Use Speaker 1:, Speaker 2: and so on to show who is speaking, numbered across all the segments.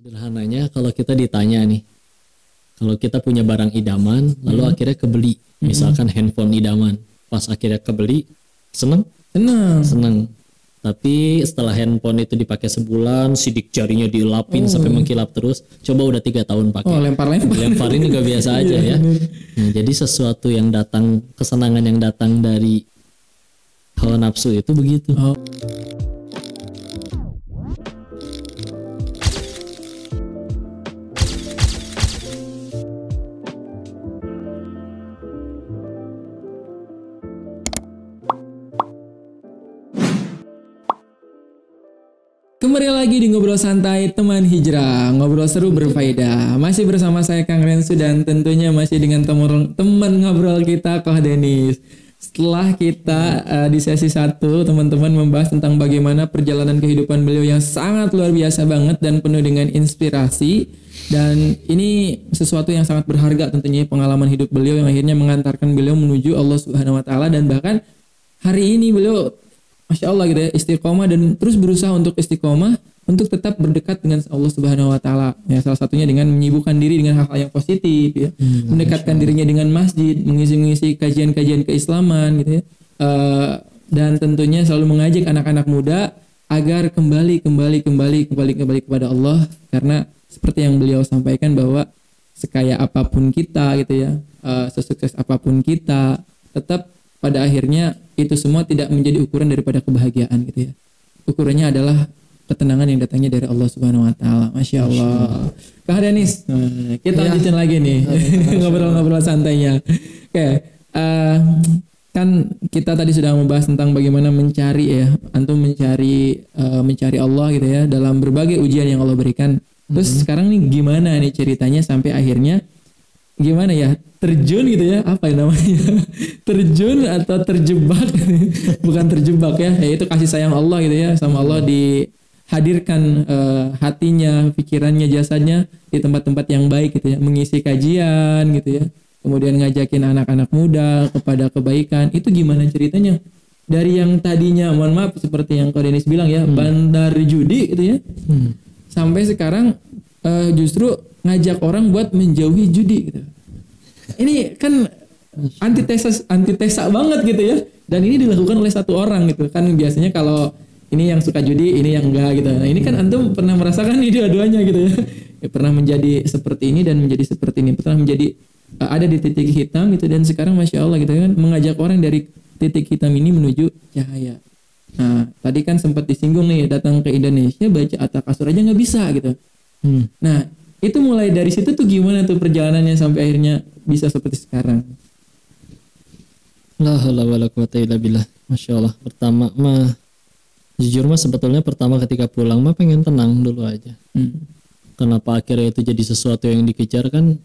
Speaker 1: Sederhananya kalau kita ditanya nih, kalau kita punya barang idaman, lalu akhirnya kebeli, misalkan handphone idaman, pas akhirnya kebeli, seneng? Seneng. Tapi setelah handphone itu dipakai sebulan, sidik jarinya dielapin sampai mengkilap terus, coba udah 3 tahun pakai. Lemparin juga biasa aja ya. Nah, jadi sesuatu yang datang, kesenangan yang datang dari hawa nafsu itu begitu.
Speaker 2: Kembali lagi di Ngobrol Santai Teman Hijrah, ngobrol seru berfaedah. Masih bersama saya Kang Rensu dan tentunya masih dengan teman ngobrol kita Koh Denis. Setelah kita di sesi 1 teman-teman membahas tentang bagaimana perjalanan kehidupan beliau yang sangat luar biasa banget dan penuh dengan inspirasi. Dan ini sesuatu yang sangat berharga tentunya, pengalaman hidup beliau yang akhirnya mengantarkan beliau menuju Allah Subhanahu wa taala, dan bahkan hari ini beliau Masya Allah gitu ya, istiqomah dan terus berusaha untuk istiqomah untuk tetap berdekat dengan Allah Subhanahu wa taala. Ya, salah satunya dengan menyibukkan diri dengan hal-hal yang positif ya. Mendekatkan dirinya dengan masjid, mengisi kajian-kajian keislaman gitu ya. Dan tentunya selalu mengajak anak-anak muda agar kembali kepada Allah, karena seperti yang beliau sampaikan bahwa sekaya apapun kita gitu ya, sesukses apapun kita, tetap pada akhirnya itu semua tidak menjadi ukuran daripada kebahagiaan gitu ya. Ukurannya adalah ketenangan yang datangnya dari Allah Subhanahu wa taala. Masya Allah. Kak Denis, kita lanjutin lagi nih ngobrol-ngobrol santainya. Oke, kan kita tadi sudah membahas tentang bagaimana mencari ya, antum mencari Allah gitu ya dalam berbagai ujian yang Allah berikan. Terus sekarang nih gimana nih ceritanya sampai akhirnya gimana ya, terjun gitu ya, apa ya namanya, terjun atau terjebak bukan terjebak ya, yaitu kasih sayang Allah gitu ya, sama Allah dihadirkan hatinya, pikirannya, jasanya di tempat-tempat yang baik gitu ya, mengisi kajian gitu ya, kemudian ngajakin anak-anak muda kepada kebaikan. Itu gimana ceritanya dari yang tadinya mohon maaf seperti yang Kak Denis bilang ya, bandar judi gitu ya, sampai sekarang justru ngajak orang buat menjauhi judi gitu. Ini kan antitesa banget gitu ya. Dan ini dilakukan oleh satu orang gitu. Kan biasanya kalau ini yang suka judi, ini yang enggak gitu. Nah, ini kan antum pernah merasakan ini dua-duanya gitu ya. Pernah menjadi seperti ini dan menjadi seperti ini. Pernah menjadi ada di titik hitam gitu, dan sekarang Masya Allah gitu kan mengajak orang dari titik hitam ini menuju cahaya. Nah, tadi kan sempat disinggung nih, datang ke Indonesia baca At-Takasur aja nggak bisa gitu. Nah, itu mulai dari situ tuh gimana tuh perjalanannya sampai akhirnya bisa seperti sekarang?
Speaker 1: La haula wala quwata illa billah. Masya Allah. Pertama mah, jujur mah sebetulnya pertama ketika pulang mah pengen tenang dulu aja. Kenapa akhirnya itu jadi sesuatu yang dikejar kan?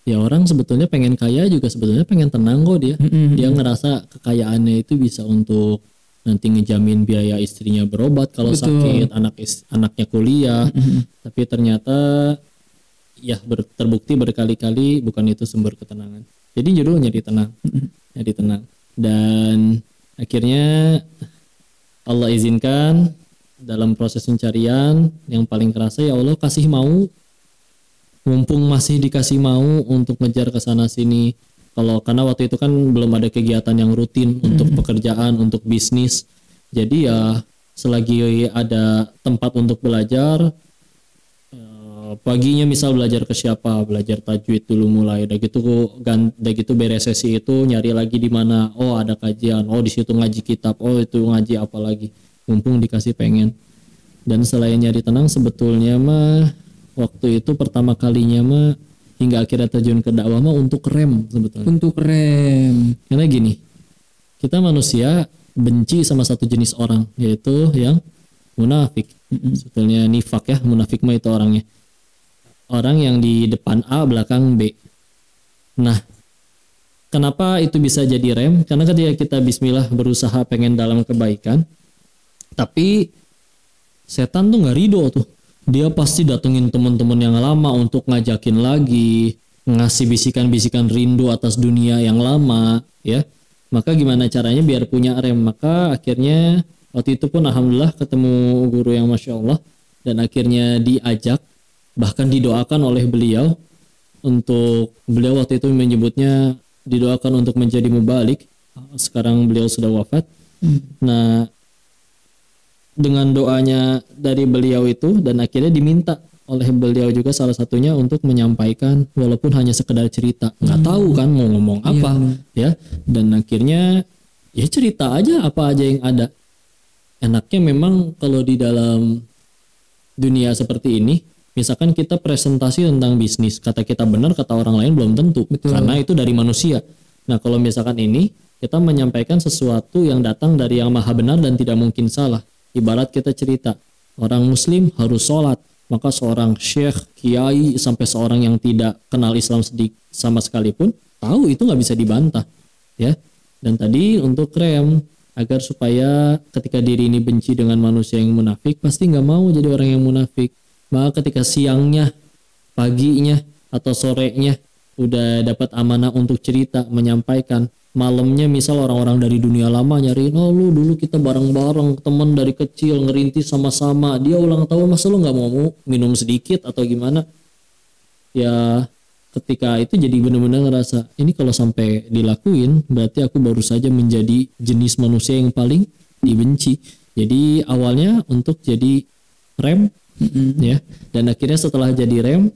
Speaker 1: Ya orang sebetulnya pengen kaya juga sebetulnya pengen tenang kok dia. Dia ngerasa kekayaannya itu bisa untuk nanti ngejamin biaya istrinya berobat kalau sakit, anaknya kuliah. Tapi ternyata ya terbukti berkali-kali bukan itu sumber ketenangan. Jadi judulnya nyari tenang. Dan akhirnya Allah izinkan dalam proses pencarian yang paling kerasa, ya Allah kasih mau, mumpung masih dikasih mau untuk ngejar ke sana sini. Karena waktu itu kan belum ada kegiatan yang rutin untuk pekerjaan, untuk bisnis. Jadi ya selagi ada tempat untuk belajar, paginya misal belajar ke siapa, belajar tajwid dulu mulai. Udah gitu beres sesi itu nyari lagi di mana. Oh ada kajian, oh di situ ngaji kitab, oh itu ngaji apa lagi. Mumpung dikasih pengen. Dan selain nyari tenang sebetulnya mah waktu itu pertama kalinya mah hingga akhirnya terjun ke dakwah mah untuk rem sebetulnya.
Speaker 2: Untuk rem.
Speaker 1: Karena gini, kita manusia benci sama satu jenis orang, yaitu yang munafik. Sebetulnya nifak ya, munafik mah itu orangnya. Orang yang di depan A, belakang B. Nah, kenapa itu bisa jadi rem? Karena ketika kita bismillah berusaha pengen dalam kebaikan, tapi setan tuh nggak ridho tuh. Dia pasti datengin teman-teman yang lama untuk ngajakin lagi, ngasih bisikan-bisikan rindu atas dunia yang lama, ya. Maka gimana caranya biar punya rem? Maka akhirnya waktu itu pun alhamdulillah ketemu guru yang Masya Allah, dan akhirnya diajak bahkan didoakan oleh beliau waktu itu menyebutnya didoakan untuk menjadi mubalik. Sekarang beliau sudah wafat. Nah, dengan doanya dari beliau itu, dan akhirnya diminta oleh beliau juga salah satunya untuk menyampaikan walaupun hanya sekedar cerita, nggak tahu kan mau ngomong apa, ya, dan akhirnya ya cerita aja apa aja yang ada. Enaknya memang kalau di dalam dunia seperti ini, misalkan kita presentasi tentang bisnis, kata kita benar, kata orang lain belum tentu. Betul. Karena itu dari manusia. Nah, kalau misalkan ini kita menyampaikan sesuatu yang datang dari yang maha benar dan tidak mungkin salah. Ibarat kita cerita, orang muslim harus sholat, maka seorang syekh, kiai, sampai seorang yang tidak kenal Islam sama sekalipun tahu itu nggak bisa dibantah, ya. Dan tadi untuk rem agar supaya ketika diri ini benci dengan manusia yang munafik, pasti nggak mau jadi orang yang munafik. Maka ketika siangnya, paginya, atau sorenya udah dapat amanah untuk cerita, menyampaikan, malamnya misal orang-orang dari dunia lama nyariin, oh lu dulu kita bareng-bareng, teman dari kecil, ngerintis sama-sama, dia ulang tahun, masa lu nggak mau minum sedikit atau gimana? Ya ketika itu jadi benar-benar ngerasa, ini kalau sampai dilakuin, berarti aku baru saja menjadi jenis manusia yang paling dibenci. Jadi awalnya untuk jadi rem, ya, dan akhirnya setelah jadi rem,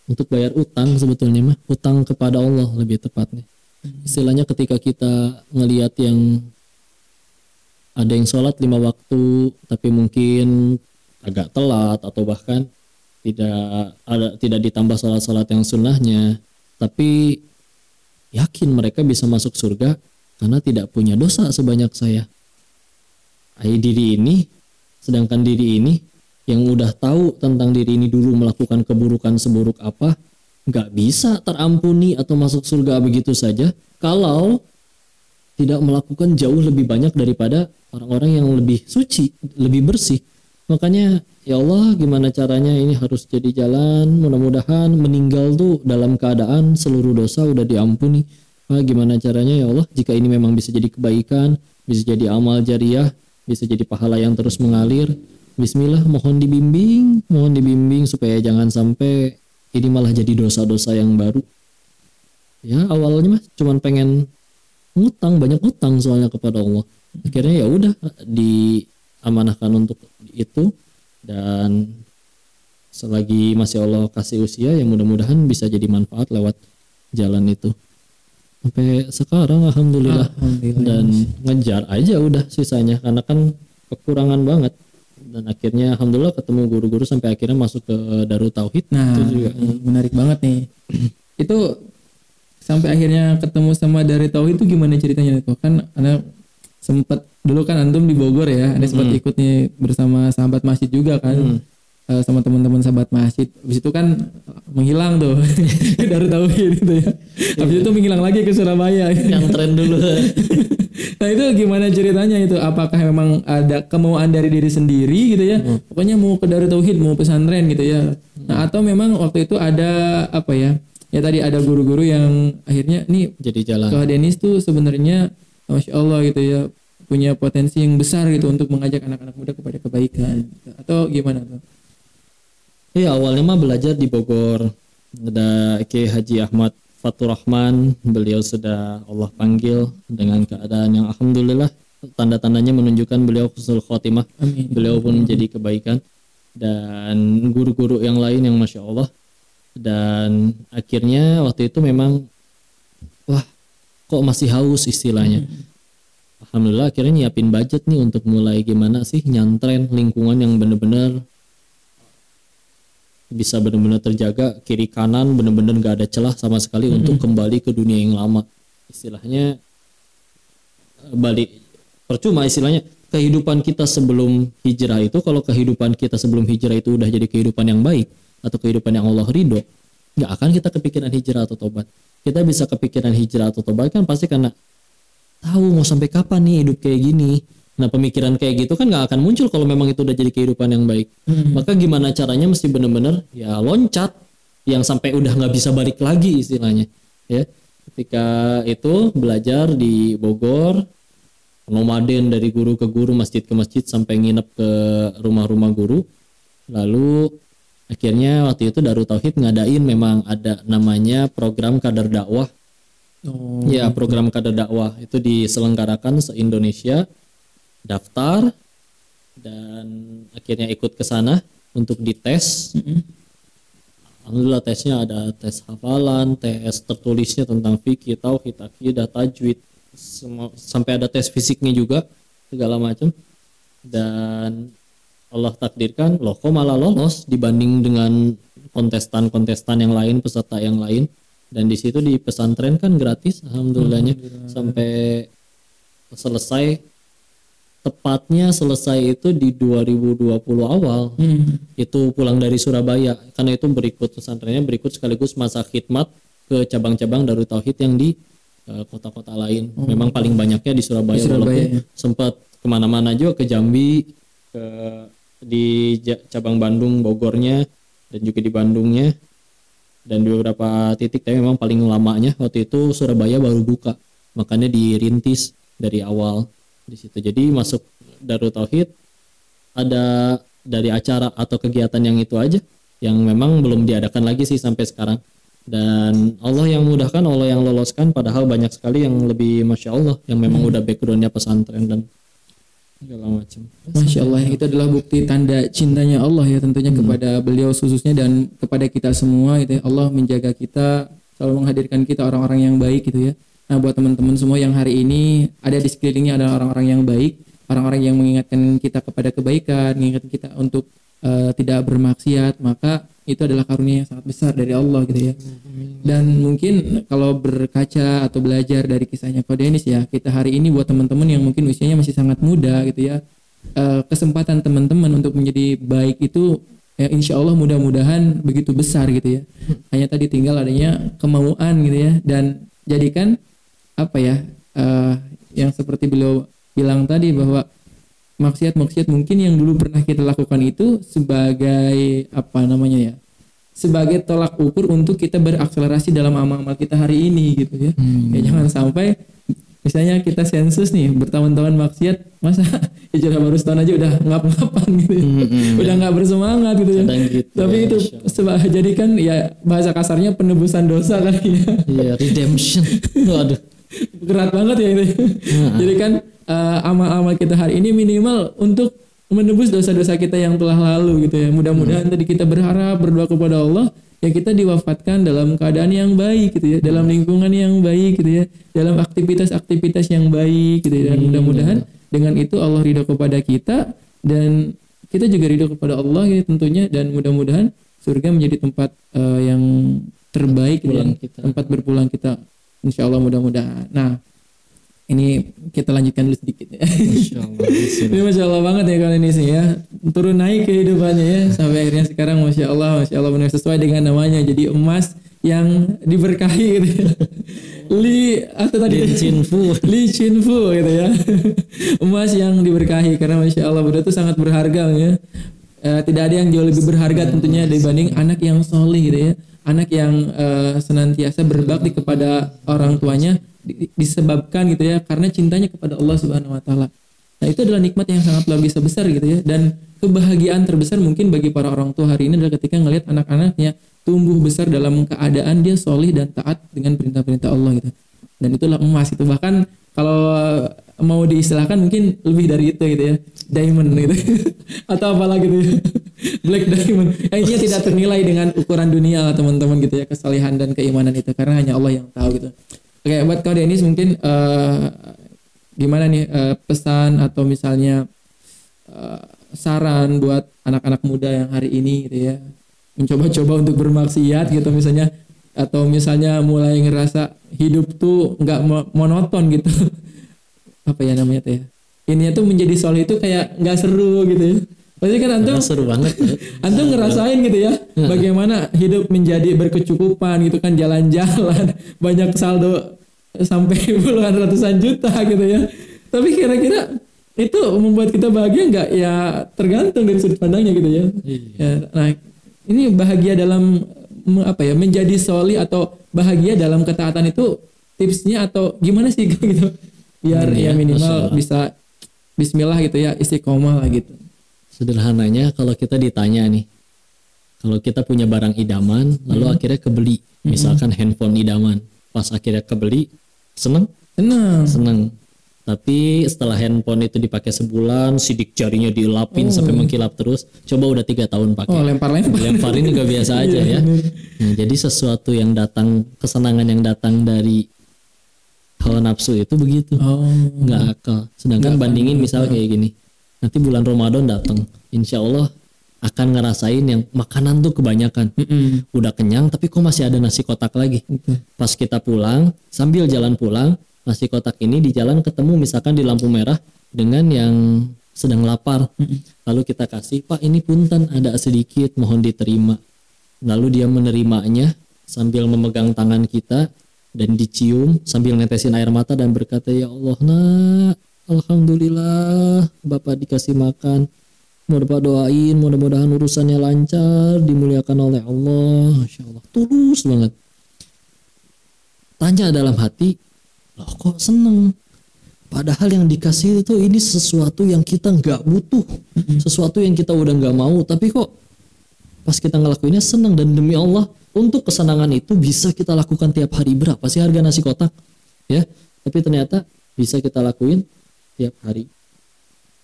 Speaker 1: untuk bayar utang sebetulnya mah, utang kepada Allah lebih tepatnya. Istilahnya ketika kita ngelihat yang ada yang sholat 5 waktu tapi mungkin agak telat atau bahkan tidak ditambah sholat-sholat yang sunnahnya, tapi yakin mereka bisa masuk surga karena tidak punya dosa sebanyak saya. Sedangkan diri ini yang udah tahu tentang diri ini dulu melakukan keburukan seburuk apa, nggak bisa terampuni atau masuk surga begitu saja kalau tidak melakukan jauh lebih banyak daripada orang-orang yang lebih suci, lebih bersih. Makanya ya Allah, gimana caranya ini harus jadi jalan, mudah-mudahan meninggal tuh dalam keadaan seluruh dosa udah diampuni. Gimana caranya ya Allah, jika ini memang bisa jadi kebaikan, bisa jadi amal jariah, bisa jadi pahala yang terus mengalir, bismillah, mohon dibimbing supaya jangan sampai ini malah jadi dosa-dosa yang baru. Ya awalnya mah cuman pengen ngutang, banyak utang soalnya kepada Allah. Akhirnya ya udah diamanahkan untuk itu, dan selagi masih Allah kasih usia ya mudah-mudahan bisa jadi manfaat lewat jalan itu. Sampai sekarang alhamdulillah. Dan ngejar aja udah sisanya karena kan kekurangan banget. Dan akhirnya alhamdulillah ketemu guru-guru sampai akhirnya masuk ke Darut Tauhid.
Speaker 2: Nah,
Speaker 1: itu juga
Speaker 2: menarik banget nih. Itu sampai akhirnya ketemu sama Darut Tauhid itu gimana ceritanya itu? Kan Anda sempat dulu kan antum di Bogor ya, Anda sempat ikut nih bersama sahabat masjid juga kan. Sama teman-teman sahabat masjid. Habis itu kan menghilang tuh Darut Tauhid gitu ya. Habis itu menghilang lagi ke Surabaya.
Speaker 1: Yang tren dulu.
Speaker 2: Nah itu gimana ceritanya itu? Apakah memang ada kemauan dari diri sendiri gitu ya? Pokoknya mau ke Darut Tauhid, mau pesantren gitu ya. Nah atau memang waktu itu ada apa ya? Ya tadi ada guru-guru yang akhirnya nih
Speaker 1: jadi jalan.
Speaker 2: Kak Denis tuh sebenarnya Masya Allah gitu ya, punya potensi yang besar gitu untuk mengajak anak-anak muda kepada kebaikan. Atau gimana tuh?
Speaker 1: Iya awalnya mah belajar di Bogor. Ada Kiai Haji Ahmad Fatur Rahman, beliau sudah Allah panggil dengan keadaan yang alhamdulillah tanda-tandanya menunjukkan beliau husnul khotimah. Amin. Beliau pun menjadi kebaikan, dan guru-guru yang lain yang Masya Allah. Dan akhirnya waktu itu memang wah kok masih haus istilahnya. Alhamdulillah akhirnya nyiapin budget nih untuk mulai gimana sih nyantren lingkungan yang benar-benar bisa benar-benar terjaga, kiri kanan benar-benar gak ada celah sama sekali untuk kembali ke dunia yang lama. Istilahnya balik percuma, istilahnya kehidupan kita sebelum hijrah itu, kalau kehidupan kita sebelum hijrah itu udah jadi kehidupan yang baik atau kehidupan yang Allah ridho, gak akan kita kepikiran hijrah atau tobat. Kita bisa kepikiran hijrah atau tobat kan pasti karena tahu mau sampai kapan nih hidup kayak gini. Nah pemikiran kayak gitu kan gak akan muncul kalau memang itu udah jadi kehidupan yang baik. Maka gimana caranya mesti benar-benar ya loncat yang sampai udah gak bisa balik lagi istilahnya. Ya, ketika itu belajar di Bogor, nomaden dari guru ke guru, masjid ke masjid sampai nginep ke rumah-rumah guru. Lalu Akhirnya waktu itu Darut Tauhid ngadain, memang ada namanya program kader dakwah. Ya, program kader dakwah itu diselenggarakan se-Indonesia, daftar dan akhirnya ikut ke sana untuk dites. Alhamdulillah tesnya ada tes hafalan, tes tertulisnya tentang fikih, tauhid, akidah, tajwid, sampai ada tes fisiknya juga, segala macam. Dan Allah takdirkan, loh kok malah lolos dibanding dengan kontestan-kontestan yang lain, peserta yang lain. Dan di situ di pesantren kan gratis, alhamdulillahnya. Sampai selesai, tepatnya selesai itu di 2020 awal. Itu pulang dari Surabaya, karena itu berikut pesantrennya berikut sekaligus masa khidmat ke cabang-cabang Darut Tauhid yang di kota-kota lain. Memang paling banyaknya di Surabaya, walaupun sempat kemana-mana juga, ke Jambi, di cabang Bandung, Bogornya, dan juga di Bandungnya, dan di beberapa titik. Tapi memang paling lamanya waktu itu Surabaya baru buka, makanya dirintis dari awal di situ. Jadi masuk Darut Tauhid ada dari acara atau kegiatan yang itu aja, yang memang belum diadakan lagi sih sampai sekarang. Dan Allah yang mudahkan, Allah yang loloskan, padahal banyak sekali yang lebih Masya Allah yang memang udah backgroundnya pesantren dan segala macam.
Speaker 2: Masya Allah, itu adalah bukti tanda cintanya Allah ya tentunya kepada beliau khususnya dan kepada kita semua gitu ya. Allah menjaga kita, selalu menghadirkan kita orang-orang yang baik gitu ya. Nah, buat teman-teman semua yang hari ini ada di sekelilingnya adalah orang-orang yang baik, orang-orang yang mengingatkan kita kepada kebaikan, mengingatkan kita untuk tidak bermaksiat, maka itu adalah karunia yang sangat besar dari Allah gitu ya. Dan mungkin kalau berkaca atau belajar dari kisahnya Ko Denis ya, kita hari ini buat teman-teman yang mungkin usianya masih sangat muda gitu ya, kesempatan teman-teman untuk menjadi baik itu ya, insya Allah mudah-mudahan begitu besar gitu ya. Hanya tadi tinggal adanya kemauan gitu ya, dan jadikan apa ya, yang seperti beliau bilang tadi bahwa maksiat-maksiat mungkin yang dulu pernah kita lakukan itu sebagai apa namanya ya, sebagai tolak ukur untuk kita berakselerasi dalam amal-amal kita hari ini gitu ya. Ya jangan sampai misalnya kita sensus nih bertahun-tahun maksiat, masa hijrah baru setahun aja udah ngap-ngapan gitu ya. Udah nggak bersemangat gitu ya.
Speaker 1: Gitu,
Speaker 2: tapi
Speaker 1: ya,
Speaker 2: itu jadi kan ya bahasa kasarnya penebusan dosa kali ya.
Speaker 1: Iya, redemption. Waduh,
Speaker 2: berat banget ya itu. Jadi kan amal-amal kita hari ini minimal untuk menebus dosa-dosa kita yang telah lalu gitu ya. Mudah-mudahan tadi kita berharap, berdoa kepada Allah ya, kita diwafatkan dalam keadaan yang baik gitu ya, dalam lingkungan yang baik gitu ya, dalam aktivitas-aktivitas yang baik gitu ya. Dan mudah-mudahan dengan itu Allah ridho kepada kita dan kita juga ridho kepada Allah gitu tentunya, dan mudah-mudahan surga menjadi tempat yang terbaik ya, tempat berpulang kita insyaallah, mudah-mudahan. Nah, ini kita lanjutkan dulu sedikit ya. Masya Allah. Ini Masya Allah banget ya kali ini sih ya. Turun naik kehidupannya ya. Sampai akhirnya sekarang Masya Allah benar sesuai dengan namanya. Jadi emas yang diberkahi gitu ya. Li Chinfu gitu ya. Emas yang diberkahi, karena Masya Allah benar itu sangat berharga ya. Tidak ada yang jauh lebih berharga tentunya dibanding anak yang solih gitu ya. Anak yang senantiasa berbakti kepada orang tuanya, disebabkan gitu ya karena cintanya kepada Allah Subhanahu wa taala. Nah, itu adalah nikmat yang sangat luar biasa besar gitu ya, dan kebahagiaan terbesar mungkin bagi para orang tua hari ini adalah ketika ngelihat anak-anaknya tumbuh besar dalam keadaan dia solih dan taat dengan perintah-perintah Allah gitu. Dan itulah emas itu, bahkan kalau mau diistilahkan mungkin lebih dari itu gitu ya, diamond gitu atau apalah gitu ya, black diamond. Akhirnya tidak ternilai dengan ukuran dunia teman-teman gitu ya, kesalehan dan keimanan itu, karena hanya Allah yang tahu gitu. Oke, buat Ko Denis mungkin gimana nih pesan atau misalnya saran buat anak-anak muda yang hari ini gitu ya, mencoba-coba untuk bermaksiat gitu misalnya, atau misalnya mulai ngerasa hidup tuh nggak monoton gitu. Apa ya namanya tuh ya, ini tuh menjadi soleh itu kayak nggak seru gitu ya. Pasti kan antum
Speaker 1: seru banget ya.
Speaker 2: Antum ngerasain gitu ya, bagaimana hidup menjadi berkecukupan gitu kan, jalan-jalan banyak saldo sampai puluhan ratusan juta gitu ya. Tapi kira-kira itu membuat kita bahagia nggak? Ya tergantung dari sudut pandangnya gitu ya. Ya, nah, ini bahagia dalam apa ya, menjadi solih atau bahagia dalam ketaatan itu tipsnya atau gimana sih gitu? Biar ya minimal bisa bismillah gitu ya, istiqomah lah gitu.
Speaker 1: Sederhananya kalau kita ditanya nih, Kalau kita punya barang idaman, lalu akhirnya kebeli, misalkan handphone idaman, pas akhirnya kebeli, seneng. Tapi setelah handphone itu dipakai sebulan, sidik jarinya dielapin sampai mengkilap terus. Coba udah 3 tahun pakai. Lemparin juga biasa aja ya. Nah, jadi sesuatu yang datang, kesenangan yang datang dari hawa nafsu itu begitu. Nggak akal. Sedangkan bandingin misal kayak gini. Nanti bulan Ramadan datang, insya Allah akan ngerasain yang makanan tuh kebanyakan. Udah kenyang tapi kok masih ada nasi kotak lagi. Pas kita pulang, sambil jalan pulang, nasi kotak ini di jalan ketemu misalkan di lampu merah dengan yang sedang lapar. Lalu kita kasih, Pak ini punten ada sedikit, mohon diterima. Lalu dia menerimanya sambil memegang tangan kita dan dicium sambil netesin air mata dan berkata, ya Allah nak, alhamdulillah Bapak dikasih makan. Mau Bapak doain, mudah-mudahan urusannya lancar, dimuliakan oleh Allah. Masya Allah, tulus banget. Tanya dalam hati, loh kok seneng? Padahal yang dikasih itu ini sesuatu yang kita nggak butuh, sesuatu yang kita udah nggak mau, tapi kok pas kita ngelakuinnya seneng. Dan demi Allah, untuk kesenangan itu bisa kita lakukan tiap hari. Berapa sih harga nasi kotak? Ya, tapi ternyata bisa kita lakuin tiap hari.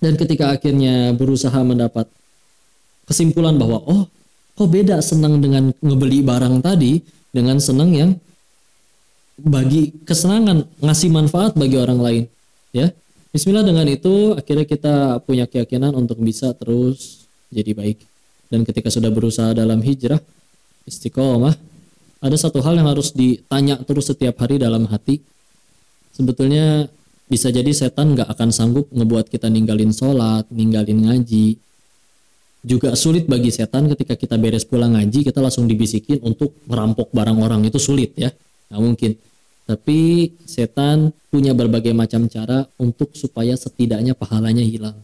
Speaker 1: Dan ketika akhirnya berusaha mendapat kesimpulan bahwa oh kok beda senang dengan ngebeli barang tadi dengan senang yang bagi kesenangan, ngasih manfaat bagi orang lain, ya. Bismillah, dengan itu akhirnya kita punya keyakinan untuk bisa terus jadi baik. Dan ketika sudah berusaha dalam hijrah istiqomah, ada satu hal yang harus ditanya terus setiap hari dalam hati. Sebetulnya bisa jadi setan gak akan sanggup ngebuat kita ninggalin sholat, ninggalin ngaji. Juga sulit bagi setan ketika kita beres pulang ngaji, kita langsung dibisikin untuk merampok barang orang. Itu sulit ya, gak mungkin. Tapi setan punya berbagai macam cara untuk supaya setidaknya pahalanya hilang.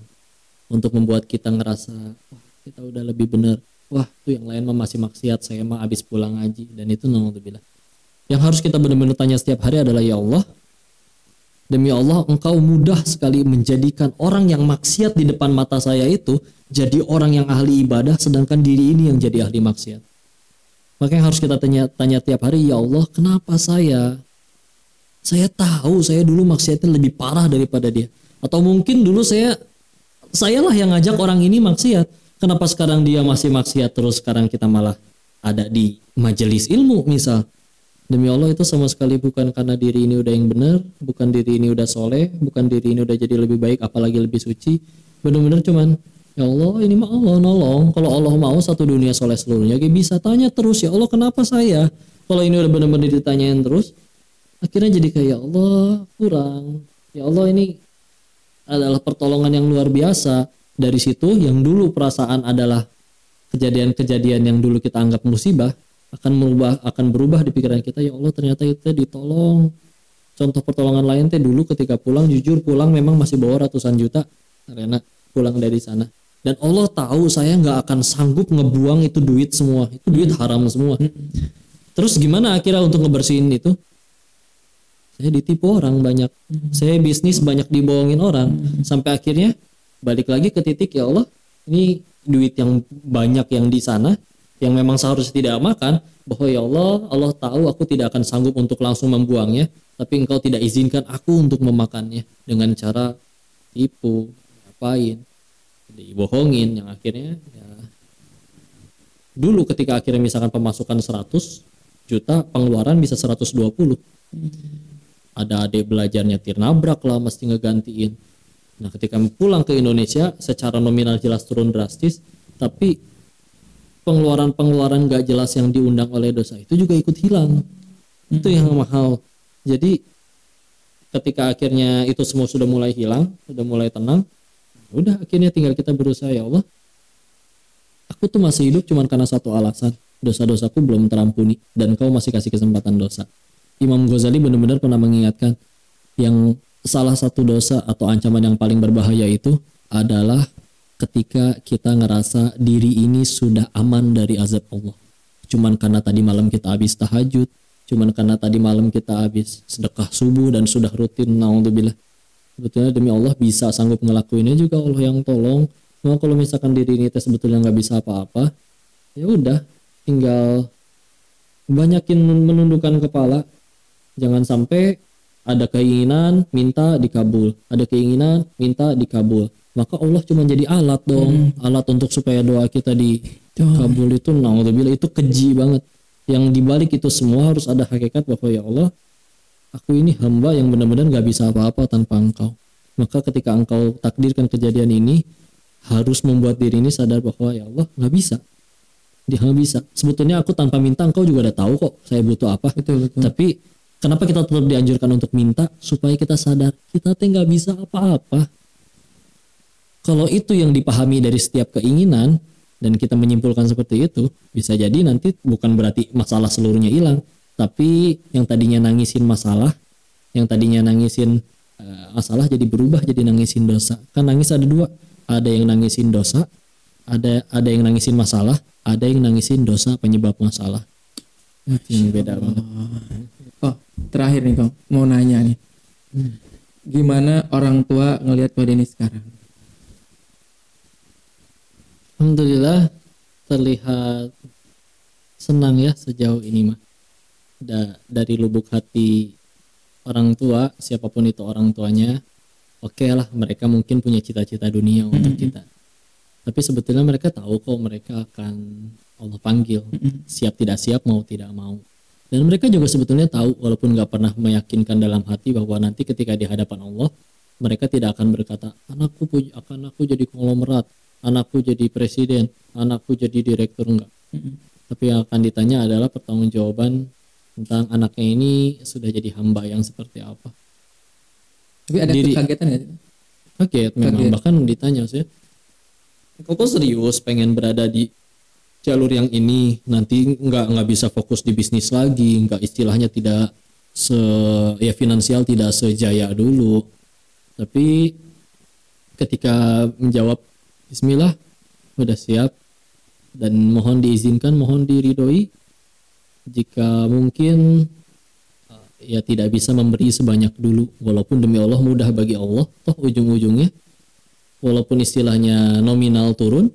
Speaker 1: Untuk membuat kita ngerasa, wah kita udah lebih benar. Wah tuh yang lain mah masih maksiat, saya mah habis pulang ngaji. Dan itu naudzubillah. Yang harus kita benar-benar tanya setiap hari adalah, ya Allah, demi Allah, engkau mudah sekali menjadikan orang yang maksiat di depan mata saya itu jadi orang yang ahli ibadah, sedangkan diri ini yang jadi ahli maksiat. Maka yang harus kita tanya tiap hari, ya Allah, kenapa saya? Saya tahu saya dulu maksiatnya lebih parah daripada dia. Atau mungkin dulu sayalah yang ngajak orang ini maksiat. Kenapa sekarang dia masih maksiat terus, sekarang kita malah ada di majelis ilmu misal. Demi Allah itu sama sekali bukan karena diri ini udah yang benar, bukan diri ini udah soleh, bukan diri ini udah jadi lebih baik, apalagi lebih suci. Benar-benar cuman, ya Allah ini mah Allah nolong. Kalau Allah mau satu dunia soleh seluruhnya, bisa tanya terus, ya Allah kenapa saya? Kalau ini udah benar-benar ditanyain terus, akhirnya jadi kayak, ya Allah kurang. Ya Allah ini adalah pertolongan yang luar biasa. Dari situ yang dulu perasaan adalah kejadian-kejadian yang dulu kita anggap musibah, akan berubah di pikiran kita. Ya Allah ternyata itu ditolong. Contoh pertolongan lain dulu ketika pulang, jujur pulang memang masih bawa ratusan juta karena pulang dari sana, dan Allah tahu saya nggak akan sanggup ngebuang itu duit semua, itu duit haram semua. Terus gimana akhirnya untuk ngebersihin itu? Saya ditipu orang banyak, saya bisnis banyak dibohongin orang, sampai akhirnya balik lagi ke titik, ya Allah ini duit yang banyak yang di sana yang memang seharusnya tidak makan, bahwa ya Allah, Allah tahu aku tidak akan sanggup untuk langsung membuangnya, tapi engkau tidak izinkan aku untuk memakannya dengan cara tipu, ngapain, dibohongin, yang akhirnya ya, dulu ketika akhirnya misalkan pemasukan 100 juta, pengeluaran bisa 120. Ada adik belajarnya nabrak lah, mesti ngegantiin. Nah ketika pulang ke Indonesia, secara nominal jelas turun drastis, tapi pengeluaran gak jelas yang diundang oleh dosa itu juga ikut hilang. Itu yang mahal. Jadi ketika akhirnya itu semua sudah mulai hilang, sudah mulai tenang, udah akhirnya tinggal kita berusaha, ya Allah, aku tuh masih hidup cuman karena satu alasan, dosa-dosaku belum terampuni dan kau masih kasih kesempatan dosa. Imam Ghazali benar-benar pernah mengingatkan yang salah satu dosa atau ancaman yang paling berbahaya itu adalah ketika kita ngerasa diri ini sudah aman dari azab Allah. Cuman karena tadi malam kita habis tahajud, cuman karena tadi malam kita habis sedekah subuh dan sudah rutin, naudzubillah. Sebetulnya demi Allah bisa sanggup ngelakuinnya juga Allah yang tolong. Cuma kalau misalkan diri ini sebetulnya nggak bisa apa-apa, ya udah, tinggal banyakin menundukkan kepala. Jangan sampai ada keinginan minta dikabul, ada keinginan minta dikabul, maka Allah cuma jadi alat dong, alat untuk supaya doa kita dikabul. Itu naudzubillah, itu keji banget. Yang dibalik itu semua harus ada hakikat bahwa ya Allah, aku ini hamba yang benar-benar gak bisa apa-apa tanpa Engkau. Maka ketika Engkau takdirkan kejadian ini, harus membuat diri ini sadar bahwa ya Allah gak bisa, dia gak bisa. Sebetulnya aku tanpa minta Engkau juga udah tahu kok saya butuh apa.
Speaker 2: Betul.
Speaker 1: Tapi kenapa kita tetap dianjurkan untuk minta? Supaya kita sadar kita nggak bisa apa-apa. Kalau itu yang dipahami dari setiap keinginan dan kita menyimpulkan seperti itu, bisa jadi nanti bukan berarti masalah seluruhnya hilang, tapi yang tadinya nangisin masalah, yang tadinya nangisin masalah jadi berubah jadi nangisin dosa. Kan nangis ada dua, ada yang nangisin dosa, ada yang nangisin masalah, ada yang nangisin dosa penyebab masalah. Yang beda banget.
Speaker 2: Oh, terakhir nih Kong, mau nanya nih. Gimana orang tua ngelihat Ko Denny sekarang?
Speaker 1: Alhamdulillah terlihat senang ya sejauh ini mah. Dari lubuk hati orang tua, siapapun itu orang tuanya, oke lah, mereka mungkin punya cita-cita dunia untuk kita. Tapi sebetulnya mereka tahu kok mereka akan Allah panggil, siap tidak siap, mau tidak mau. Dan mereka juga sebetulnya tahu, walaupun gak pernah meyakinkan dalam hati bahwa nanti ketika di hadapan Allah, mereka tidak akan berkata, anakku jadi konglomerat, anakku jadi presiden, anakku jadi direktur, enggak. Tapi yang akan ditanya adalah pertanggungjawaban tentang anaknya ini sudah jadi hamba yang seperti apa.
Speaker 2: Tapi ada kekagetan nggak?
Speaker 1: Kaget memang, bahkan ditanya sih, kok serius pengen berada di jalur yang ini, nanti nggak bisa fokus di bisnis lagi, nggak, istilahnya tidak finansial tidak sejaya dulu. Tapi ketika menjawab Bismillah, udah siap dan mohon diizinkan, mohon diridhoi jika mungkin ya tidak bisa memberi sebanyak dulu, walaupun demi Allah mudah bagi Allah, toh ujung-ujungnya walaupun istilahnya nominal turun,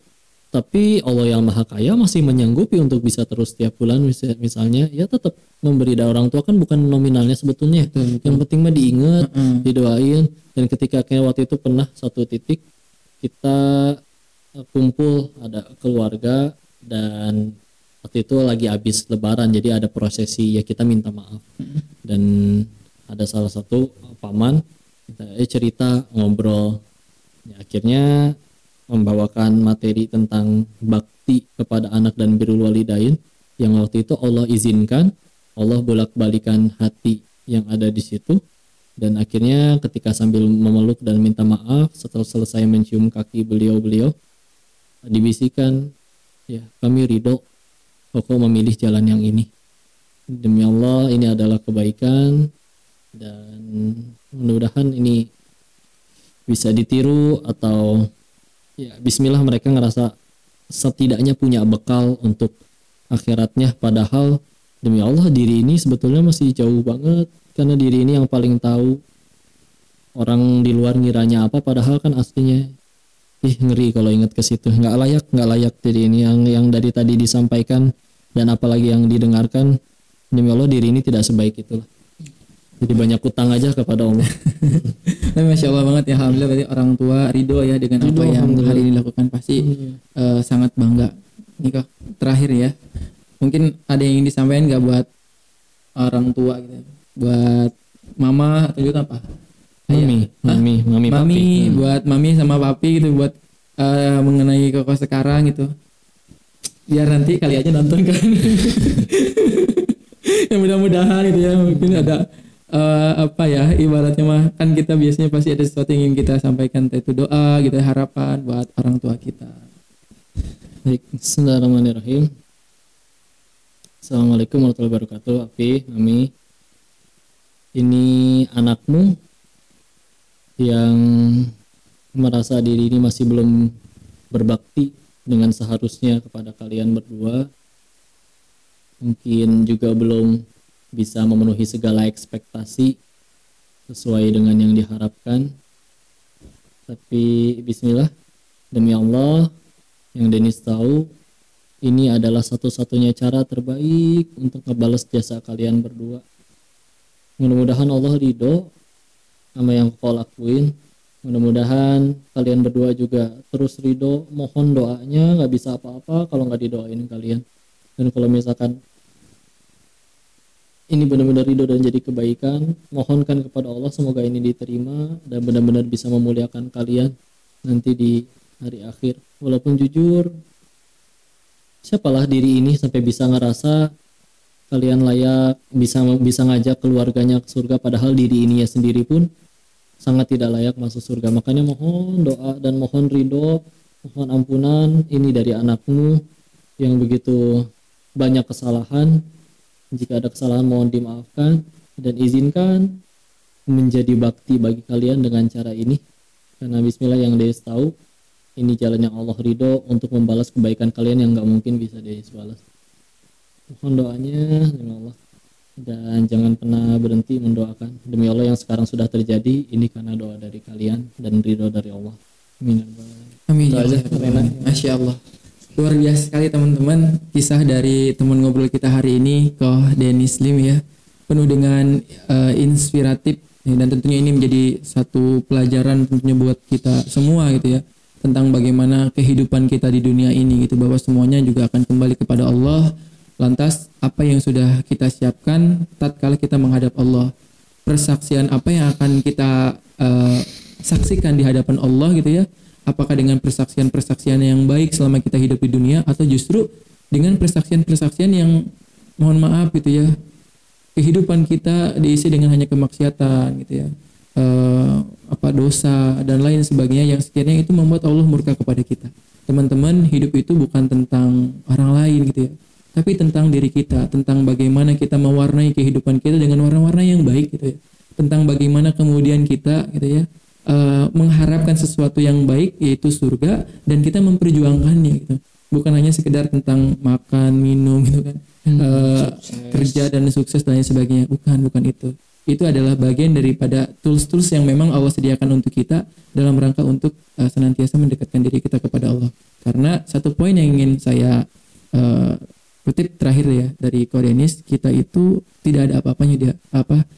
Speaker 1: tapi Allah yang maha kaya masih menyanggupi untuk bisa terus setiap bulan misalnya, ya tetap memberi. dari orang tua kan bukan nominalnya sebetulnya, yang penting mah diingat, didoain. Dan ketika kayak waktu itu pernah satu titik kita kumpul, ada keluarga, dan waktu itu lagi habis lebaran, jadi ada prosesi, ya kita minta maaf. Dan ada salah satu paman kita cerita, ngobrol, ya akhirnya membawakan materi tentang bakti kepada anak dan birrul walidain, yang waktu itu Allah izinkan, Allah bolak-balikan hati yang ada di situ. Dan akhirnya ketika sambil memeluk dan minta maaf, setelah selesai mencium kaki beliau dibisikkan, ya kami ridho kok memilih jalan yang ini, demi Allah ini adalah kebaikan, dan mudah-mudahan ini bisa ditiru, atau ya bismillah mereka ngerasa setidaknya punya bekal untuk akhiratnya. Padahal demi Allah diri ini sebetulnya masih jauh banget, karena diri ini yang paling tahu. Orang di luar ngiranya apa, padahal kan aslinya ngeri kalau ingat ke situ. Nggak layak diri ini yang dari tadi disampaikan, dan apalagi yang didengarkan. Demi Allah diri ini tidak sebaik itulah. Jadi banyak utang aja kepada Allah.
Speaker 2: Masya Allah banget ya, alhamdulillah berarti orang tua ridho ya dengan apa yang hari ini dilakukan, pasti sangat bangga. Ini kok terakhir ya, mungkin ada yang ingin disampaikan nggak buat orang tua gitu, buat mama atau juga apa? Mami, buat mami sama papi gitu, buat mengenai Koko sekarang gitu, biar nanti kali aja nonton kan. Ya mudah-mudahan itu ya, mungkin ada ibaratnya mah kan kita biasanya pasti ada sesuatu yang ingin kita sampaikan, itu doa gitu, harapan buat orang tua kita.
Speaker 1: Baik, bismillahirrahmanirrahim. Assalamualaikum warahmatullahi wabarakatuh. Api, Mami, ini anakmu yang merasa diri ini masih belum berbakti dengan seharusnya kepada kalian berdua, mungkin juga belum bisa memenuhi segala ekspektasi sesuai dengan yang diharapkan. Tapi bismillah, demi Allah yang Dennis tahu, ini adalah satu-satunya cara terbaik untuk ngebalas jasa kalian berdua. Mudah-mudahan Allah ridho sama yang kau lakuin. Mudah-mudahan kalian berdua juga terus ridho. Mohon doanya, nggak bisa apa-apa kalau nggak didoain kalian. Dan kalau misalkan ini benar-benar ridho dan jadi kebaikan, mohonkan kepada Allah semoga ini diterima dan benar-benar bisa memuliakan kalian nanti di hari akhir. Walaupun jujur, siapalah diri ini sampai bisa ngerasa kalian layak bisa ngajak keluarganya ke surga, padahal diri ininya sendiri pun sangat tidak layak masuk surga. Makanya mohon doa dan mohon ridho, mohon ampunan ini dari anakmu yang begitu banyak kesalahan. Jika ada kesalahan mohon dimaafkan dan izinkan menjadi bakti bagi kalian dengan cara ini. Karena bismillah yang Deis tahu ini jalan yang Allah ridho untuk membalas kebaikan kalian yang gak mungkin bisa Deis balas. Mohon doanya demi Allah. Dan jangan pernah berhenti mendoakan. Demi Allah yang sekarang sudah terjadi ini karena doa dari kalian dan ridho dari Allah. Amin.
Speaker 2: Amin. Masya Allah. Luar biasa sekali teman-teman, kisah dari teman ngobrol kita hari ini, Koh Denis Lim ya, penuh dengan inspiratif dan tentunya ini menjadi satu pelajaran tentunya buat kita semua gitu ya, tentang bagaimana kehidupan kita di dunia ini gitu, bahwa semuanya juga akan kembali kepada Allah. Lantas apa yang sudah kita siapkan tatkala kita menghadap Allah, persaksian apa yang akan kita saksikan di hadapan Allah gitu ya. Apakah dengan persaksian-persaksian yang baik selama kita hidup di dunia, atau justru dengan persaksian-persaksian yang mohon maaf gitu ya, kehidupan kita diisi dengan hanya kemaksiatan gitu ya, dosa dan lain sebagainya yang sekiranya itu membuat Allah murka kepada kita. Teman-teman, hidup itu bukan tentang orang lain gitu ya, tapi tentang diri kita, tentang bagaimana kita mewarnai kehidupan kita dengan warna-warna yang baik gitu ya, tentang bagaimana kemudian kita gitu ya mengharapkan sesuatu yang baik yaitu surga, dan kita memperjuangkannya gitu, bukan hanya sekedar tentang makan minum gitu kan, kerja dan sukses dan lain sebagainya, bukan itu adalah bagian daripada tools-tools yang memang Allah sediakan untuk kita dalam rangka untuk senantiasa mendekatkan diri kita kepada Allah. Karena satu poin yang ingin saya kutip terakhir ya dari Koh Denis, kita itu tidak ada apa-apanya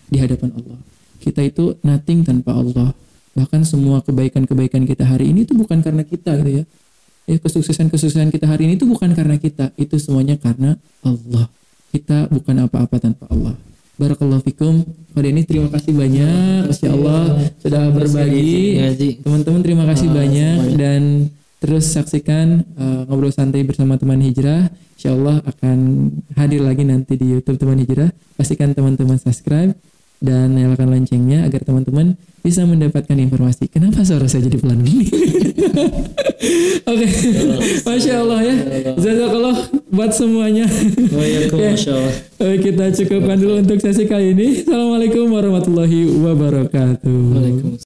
Speaker 2: di hadapan Allah. Kita itu nothing tanpa Allah. Bahkan semua kebaikan-kebaikan kita hari ini itu bukan karena kita gitu ya. Kesuksesan-kesuksesan kita hari ini itu bukan karena kita, itu semuanya karena Allah. Kita bukan apa-apa tanpa Allah. Barakallahu fikum. Pada ini terima kasih banyak, Masya Allah sudah berbagi. Teman-teman terima kasih banyak, dan terus saksikan Ngobrol Santai bersama Teman Hijrah. Insya Allah akan hadir lagi nanti di YouTube Teman Hijrah. Pastikan teman-teman subscribe dan nyalakan loncengnya agar teman-teman bisa mendapatkan informasi. Kenapa suara saya jadi pelan gini? Oke. Masya Allah ya. Jazakallah buat semuanya.
Speaker 1: Masya Allah.
Speaker 2: Kita cukupkan dulu untuk sesi kali ini. Assalamualaikum warahmatullahi wabarakatuh.
Speaker 1: Waalaikumsalam.